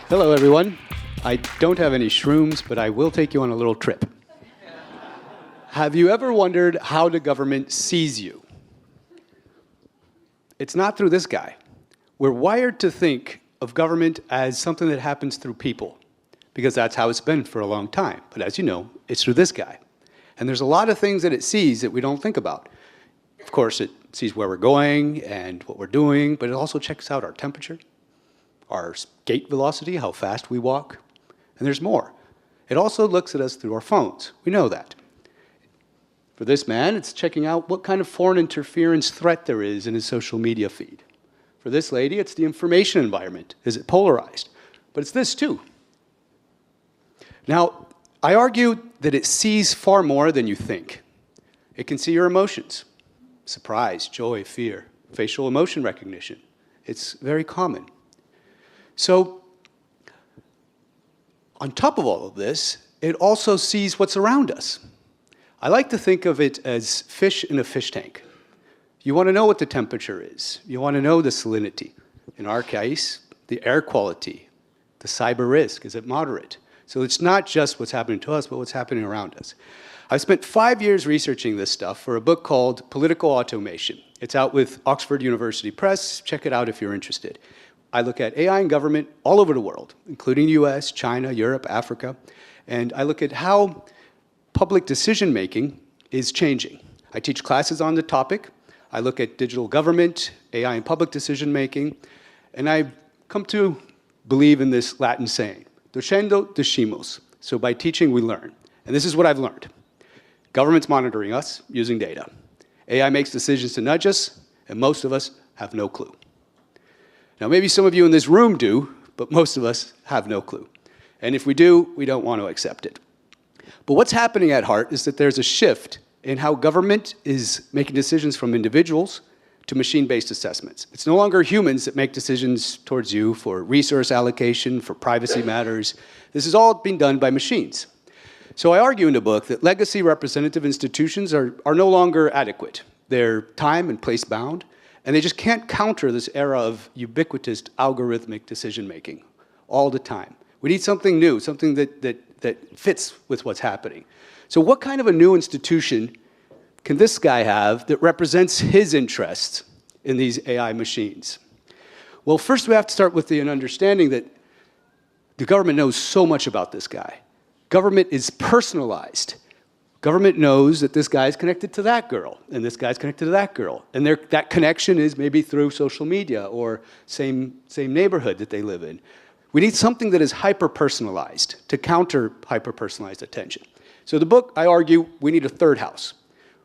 Hello, everyone. I don't have any shrooms, but I will take you on a little trip. Have you ever wondered how the government sees you? It's not through this guy. We're wired to think of government as something that happens through people, because that's how it's been for a long time. But as you know, it's through this guy. And there's a lot of things that it sees that we don't think about. Of course, it sees where we're going and what we're doing, but it also checks out our temperature, our gait velocity, how fast we walk, and there's more. It also looks at us through our phones. We know that. For this man, it's checking out what kind of foreign interference threat there is in his social media feed. For this lady, it's the information environment. Is it polarized? But it's this too. Now, I argue that it sees far more than you think. It can see your emotions: surprise, joy, fear, facial emotion recognition. It's very common. So, on top of all of this, it also sees what's around us. I like to think of it as fish in a fish tank. You want to know what the temperature is. You want to know the salinity. In our case, the air quality, the cyber risk, is it moderate? So it's not just what's happening to us, but what's happening around us. I've spent 5 years researching this stuff for a book called Political Automation. It's out with Oxford University Press. Check it out if you're interested. I look at AI in government all over the world, including the US, China, Europe, Africa, and I look at how public decision-making is changing. I teach classes on the topic. I look at digital government, AI in public decision-making, and I've come to believe in this Latin saying, docendo decimos. So by teaching, we learn. And this is what I've learned. Government's monitoring us using data. AI makes decisions to nudge us, and most of us have no clue. Now, maybe some of you in this room do, but most of us have no clue. And if we do, we don't want to accept it. But what's happening at heart is that there's a shift in how government is making decisions from individuals to machine-based assessments. It's no longer humans that make decisions towards you for resource allocation, for privacy matters. This is all being done by machines. So I argue in the book that legacy representative institutions are no longer adequate. They're time and place bound, and they just can't counter this era of ubiquitous algorithmic decision-making all the time. We need something new, something that fits with what's happening. So what kind of a new institution can this guy have that represents his interests in these AI machines? Well, first we have to start with an understanding that the government knows so much about this guy. Government is personalized. Government knows that this guy is connected to that girl, and this guy's connected to that girl. And that connection is maybe through social media or same neighborhood that they live in. We need something that is hyper-personalized to counter hyper-personalized attention. So the book, I argue, we need a third house.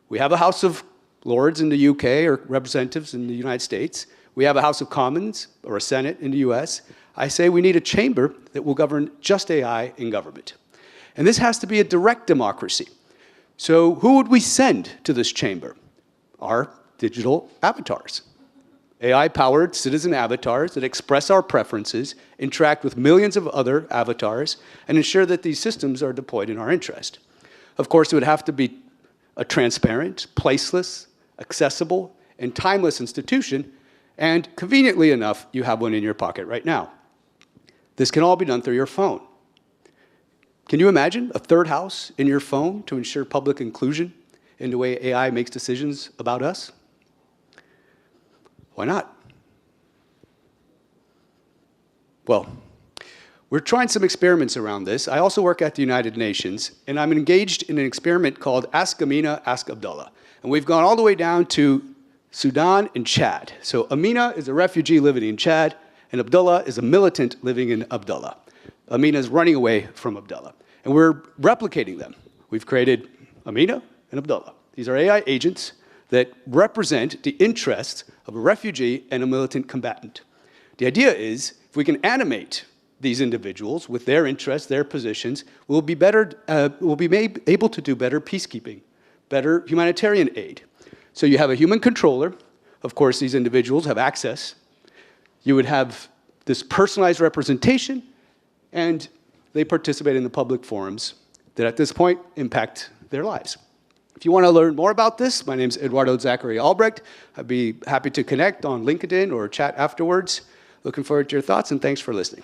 We have a House of Lords in the UK or representatives in the United States. We have a House of Commons or a Senate in the US. I say we need a chamber that will govern just AI in government. And this has to be a direct democracy. So who would we send to this chamber? Our digital avatars. AI-powered citizen avatars that express our preferences, interact with millions of other avatars, and ensure that these systems are deployed in our interest. Of course, it would have to be a transparent, placeless, accessible, and timeless institution, and conveniently enough, you have one in your pocket right now. This can all be done through your phone. Can you imagine a third house in your phone to ensure public inclusion in the way AI makes decisions about us? Why not? Well, we're trying some experiments around this. I also work at the United Nations, and I'm engaged in an experiment called Ask Amina, Ask Abdullah. And we've gone all the way down to Sudan and Chad. So Amina is a refugee living in Chad, and Abdullah is a militant living in Abdullah. Amina is running away from Abdullah. And we're replicating them. We've created Amina and Abdullah. These are AI agents that represent the interests of a refugee and a militant combatant. The idea is, if we can animate these individuals with their interests, their positions, we'll be able to do better peacekeeping, better humanitarian aid. So you have a human controller. Of course, these individuals have access. You would have this personalized representation, and they participate in the public forums that at this point impact their lives. If you want to learn more about this, my name is Eduardo Zachary Albrecht. I'd be happy to connect on LinkedIn or chat afterwards. Looking forward to your thoughts, and thanks for listening.